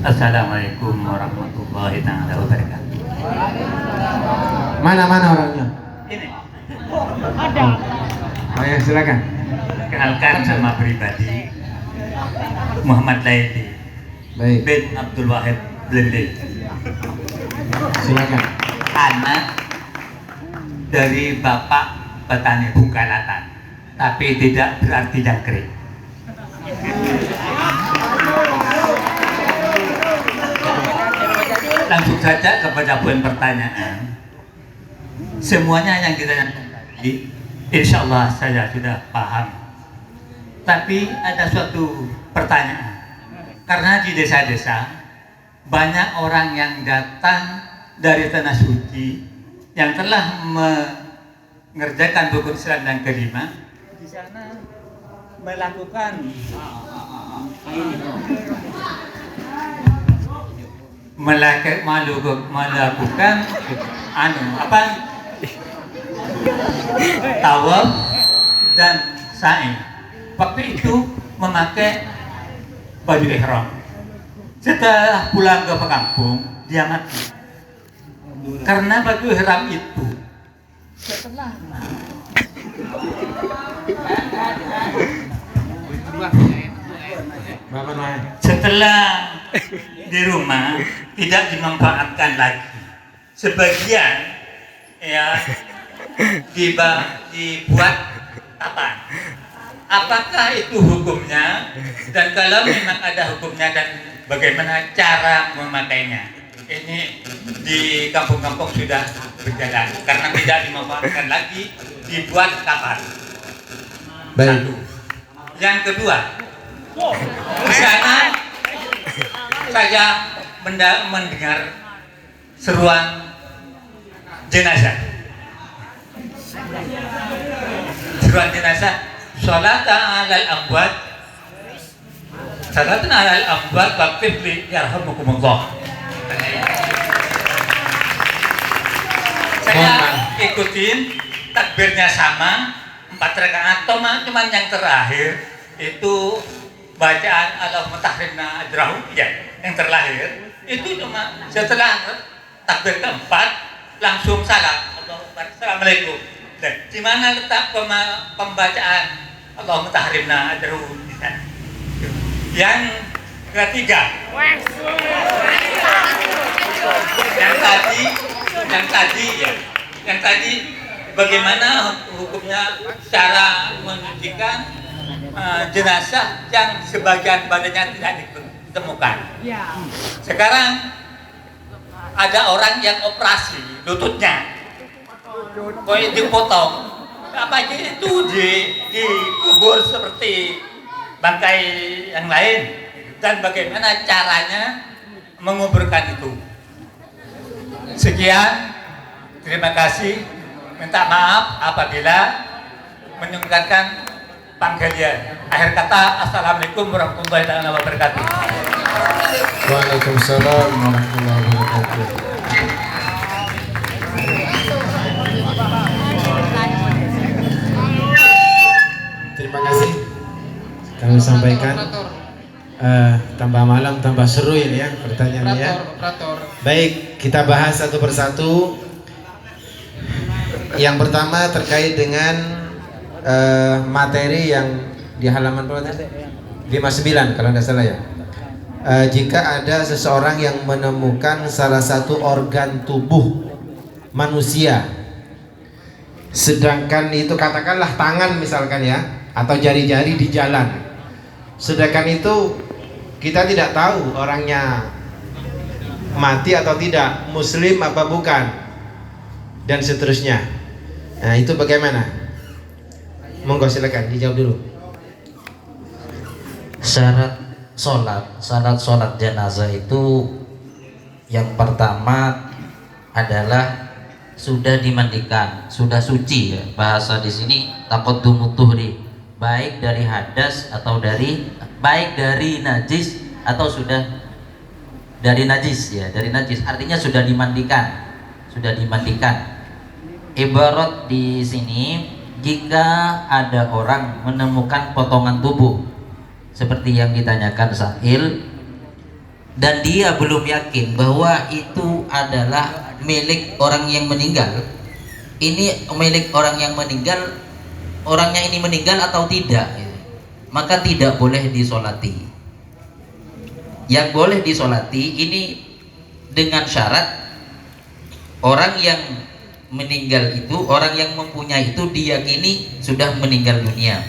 Assalamualaikum warahmatullahi wabarakatuh. Mana orangnya? Ini Oh ya, silakan. kenalkan nama pribadi Muhammad Laili Baik, bin Abdul Wahid Blende, silakan. anak dari bapak petani Bungkalatan, tapi tidak berarti jangkrik. Langsung saja kepada poin pertanyaan. Semuanya yang kita tadi, insya Allah saya sudah paham. Tapi ada suatu pertanyaan. Karena di desa-desa banyak orang yang datang dari tanah suci yang telah mengerjakan rukun Islam yang kelima, di sana melakukan tawaf dan sa'i. Waktu itu memakai baju ihram. Setelah pulang ke kampung, dia mati. Karena baju ihram itu setelah di rumah tidak dimanfaatkan lagi. Sebagian ya dibuat tapan. Apakah itu hukumnya? Dan kalau memang ada hukumnya dan bagaimana cara memakainya? Ini di kampung-kampung sudah berjalan karena tidak dimanfaatkan lagi, dibuat tapan. Baik. Satu. Yang kedua, di sana saya mendengar seruan jenazah. Seruan jenazah, sholatan alal amwat, sholatan alal amwat waqtif li yarhamukumullah. Saya ikutin takbirnya sama 4 rakaat, cuman yang terakhir itu bacaan Allahumma tahrimna ajrahu ya, yang terakhir itu cuma setelah takbir keempat langsung salam Assalamualaikum. Dan di mana letak pembacaan Allahumma tahrimna ajrahu? Yang ketiga, yang tadi bagaimana hukumnya cara menyucikan jenazah yang sebagian badannya tidak ditemukan. Sekarang ada orang yang operasi lututnya, dipotong, apa itu dikubur seperti bangkai yang lain, dan bagaimana caranya menguburkan itu. Sekian, terima kasih, minta maaf apabila menyungkankan panggilan. Akhir kata, assalamualaikum warahmatullahi wabarakatuh. Waalaikumsalam warahmatullahi wabarakatuh. Terima kasih kami sampaikan. Tambah malam tambah seru ini ya pertanyaannya ya. Baik, kita bahas satu persatu. Yang pertama terkait dengan materi yang di halaman berapa tadi? 59 kalau tidak salah ya. Jika ada seseorang yang menemukan salah satu organ tubuh manusia, sedangkan itu katakanlah tangan misalkan ya, atau jari-jari di jalan, sedangkan itu kita tidak tahu orangnya mati atau tidak, muslim apa bukan, dan seterusnya. Nah itu bagaimana? Monggo silakan dijawab dulu. Syarat sholat jenazah itu yang pertama adalah sudah dimandikan, sudah suci ya. Bahasa di sini taqaddumut tuhri, baik dari hadas atau baik dari najis atau sudah dari najis ya, dari najis artinya sudah dimandikan. Ibarat di sini, jika ada orang menemukan potongan tubuh seperti yang ditanyakan Sa'il, dan dia belum yakin bahwa itu adalah milik orang yang meninggal, ini milik orang yang meninggal, orangnya ini meninggal atau tidak, maka tidak boleh disolati. Yang boleh disolati ini dengan syarat orang yang meninggal itu, orang yang mempunyai itu diyakini sudah meninggal dunia.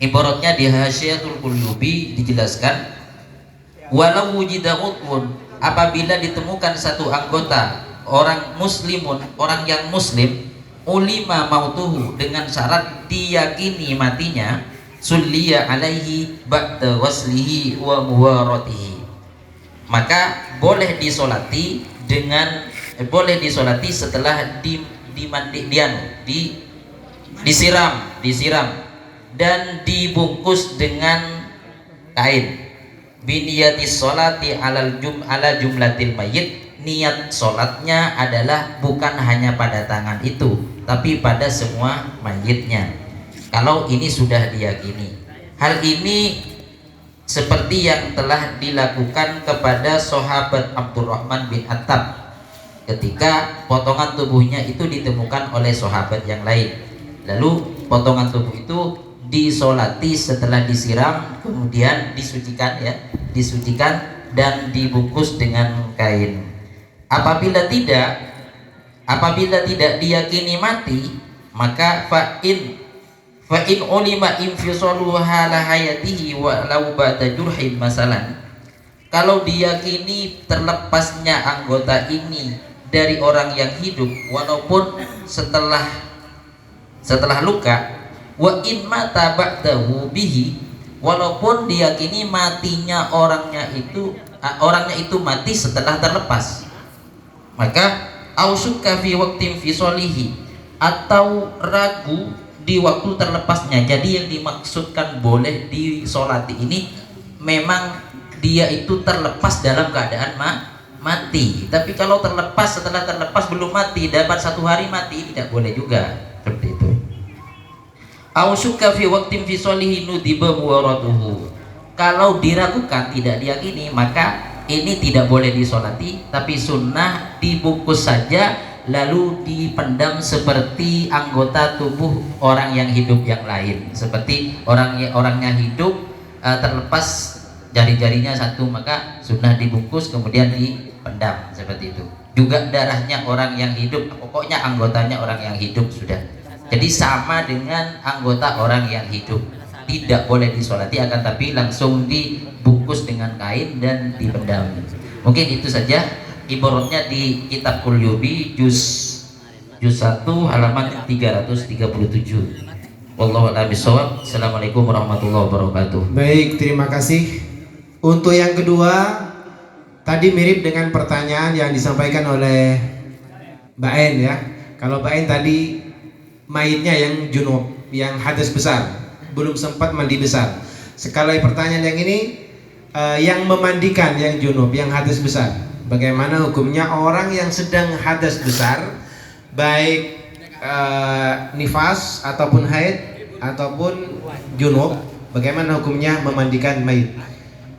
Ibaratnya di Hasyiatul Qulubi dijelaskan, walau wujida utwun, apabila ditemukan satu anggota orang muslimun, orang yang muslim, ulima mautuhu, dengan syarat diyakini matinya, sulliya alaihi ba'da waslihi wa muwaratihi, maka boleh disolati dengan setelah disiram dan dibungkus dengan kain. Biniyatis sholati ala jumlatil mayyit, niat sholatnya adalah bukan hanya pada tangan itu, tapi pada semua mayitnya. Kalau ini sudah diyakini, hal ini seperti yang telah dilakukan kepada sahabat Abdurrahman bin Attab ketika potongan tubuhnya itu ditemukan oleh sahabat yang lain. Lalu potongan tubuh itu disolati setelah disiram, kemudian disucikan dan dibungkus dengan kain. Apabila tidak diyakini mati, maka fa'in ulima infisalu hala hayatihi wa law ba'da jurhin masalan, kalau diyakini terlepasnya anggota ini dari orang yang hidup walaupun setelah luka, wa in mata ba'dahu bihi, walaupun diyakini matinya orangnya itu mati setelah terlepas, maka ausuka fi waqtin fi solihi, atau ragu di waktu terlepasnya. Jadi yang dimaksudkan boleh disolati ini memang dia itu terlepas dalam keadaan mati. Tapi kalau setelah terlepas belum mati, dapat 1 hari mati, tidak boleh juga seperti itu. Ausuka fi waqtin fi solihi nudiba muwaratuhu, kalau diragukan, tidak diyakini, maka ini tidak boleh disolati, tapi sunnah dibungkus saja lalu dipendam seperti anggota tubuh orang yang hidup yang lain. Seperti orangnya hidup, terlepas jari-jarinya 1, maka sunnah dibungkus kemudian dipendam seperti itu. Juga darahnya orang yang hidup, pokoknya anggotanya orang yang hidup sudah. Jadi sama dengan anggota orang yang hidup, tidak boleh disolati, akan tapi langsung dibungkus dengan kain dan dipendam. Mungkin itu saja ibaratnya di kitab Qulubi juz 1 halaman 337. Wallahu a'lam bishawab. Assalamualaikum warahmatullahi wabarakatuh. Baik, terima kasih. Untuk yang kedua, tadi mirip dengan pertanyaan yang disampaikan oleh Mbak En ya. Kalau Mbak En tadi mayitnya yang junub, yang hadas besar, belum sempat mandi besar. Sekali pertanyaan yang ini, yang memandikan yang junub, yang hadas besar, bagaimana hukumnya orang yang sedang hadas besar, baik nifas ataupun haid ataupun junub, bagaimana hukumnya memandikan mayit?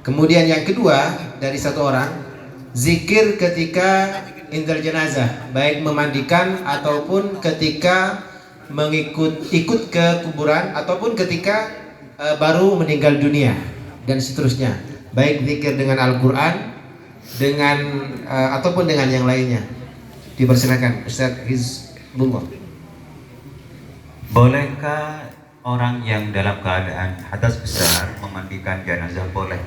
Kemudian yang kedua dari satu orang, zikir ketika indal jenazah, baik memandikan ataupun ketika ikut ke kuburan ataupun ketika baru meninggal dunia dan seterusnya, baik zikir dengan Al-Quran dengan ataupun dengan yang lainnya. Dipersilakan Ustaz Hizbullah. Bolehkah orang yang dalam keadaan hadas besar memandikan jenazah? Boleh.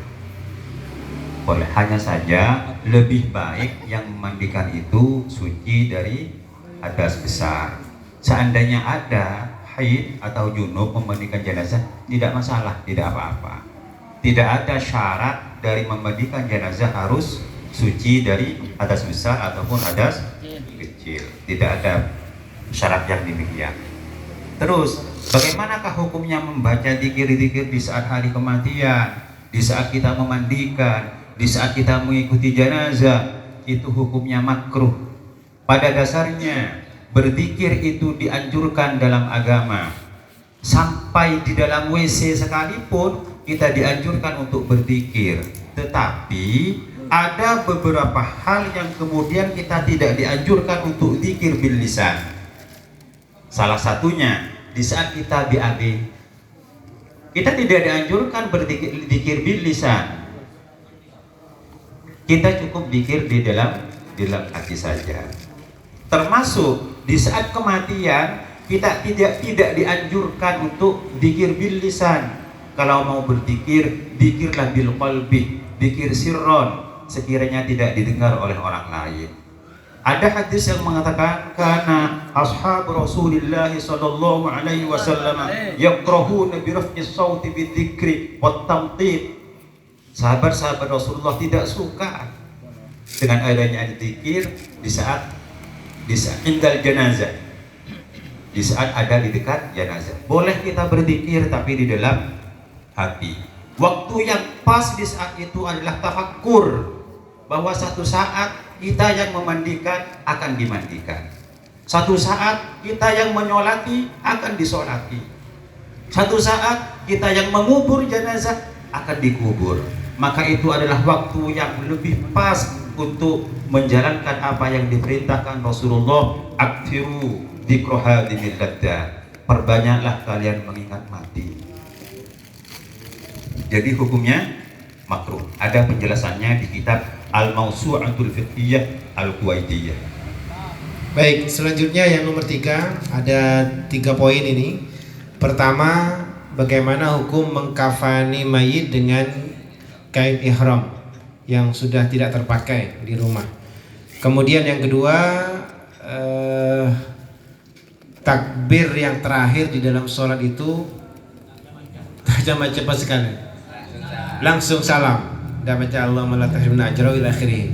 Boleh, hanya saja lebih baik yang memandikan itu suci dari hadas besar. Seandainya ada haid atau junub memandikan jenazah, tidak masalah, tidak apa-apa. Tidak ada syarat dari memandikan jenazah harus suci dari hadas besar ataupun hadas kecil. Tidak ada syarat yang demikian. Terus, bagaimanakah hukumnya membaca zikir-zikir di saat hari kematian, di saat kita memandikan, di saat kita mengikuti jenazah? Itu hukumnya makruh. Pada dasarnya berzikir itu dianjurkan dalam agama. Sampai di dalam WC sekalipun kita dianjurkan untuk berzikir, tetapi ada beberapa hal yang kemudian kita tidak dianjurkan untuk zikir bil lisan. Salah satunya di saat kita BAB, kita tidak dianjurkan berzikir bil lisan. Kita cukup zikir di dalam hati saja. Termasuk di saat kematian kita tidak dianjurkan untuk zikir bil lisan. Kalau mau berzikir, zikirlah bil qalbi, zikir sirron, sekiranya tidak didengar oleh orang lain. Ada hadis yang mengatakan karena ashab Rasulullah sallallahu alaihi wasallam yakrahuna bi raf'i sauti bidzikri wat tamtid. Sahabat-sahabat Rasulullah tidak suka dengan adanya zikir di saat indal jenazah, di saat ada di dekat jenazah. Boleh kita berzikir tapi di dalam hati. Waktu yang pas di saat itu adalah tafakkur, bahwa satu saat kita yang memandikan akan dimandikan, satu saat kita yang menyolati akan disolati, satu saat kita yang mengubur jenazah akan dikubur. Maka itu adalah waktu yang lebih pas untuk menjalankan apa yang diperintahkan Rasulullah, aktiru dzikra hadhil laddah, perbanyaklah kalian mengingat mati. Jadi hukumnya makruh. Ada penjelasannya di kitab Al-Mawsu'atul Fiqhiyah Al-Kuwaitiyah. Baik, selanjutnya yang nomor 3, ada 3 poin ini. Pertama, bagaimana hukum mengkafani mayit dengan kain ihram yang sudah tidak terpakai di rumah. Kemudian yang kedua, takbir yang terakhir di dalam sholat itu jangan cepat sekali, langsung salam, dan baca Allahumma la tahrimna ajra ila akhirih.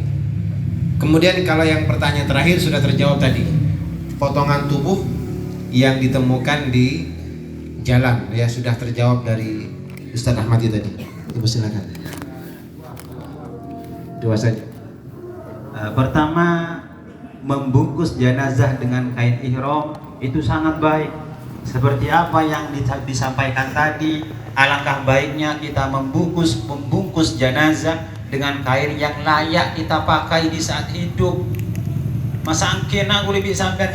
Kemudian kalau yang pertanyaan terakhir sudah terjawab tadi, potongan tubuh yang ditemukan di jalan, ya sudah terjawab dari Ustaz Ahmad tadi. Ibu silakan. Dua saja. Pertama, membungkus jenazah dengan kain ihram itu sangat baik. Seperti apa yang disampaikan tadi, alangkah baiknya kita membungkus jenazah dengan kain yang layak kita pakai di saat hidup. Masa angkena aku lebih sampai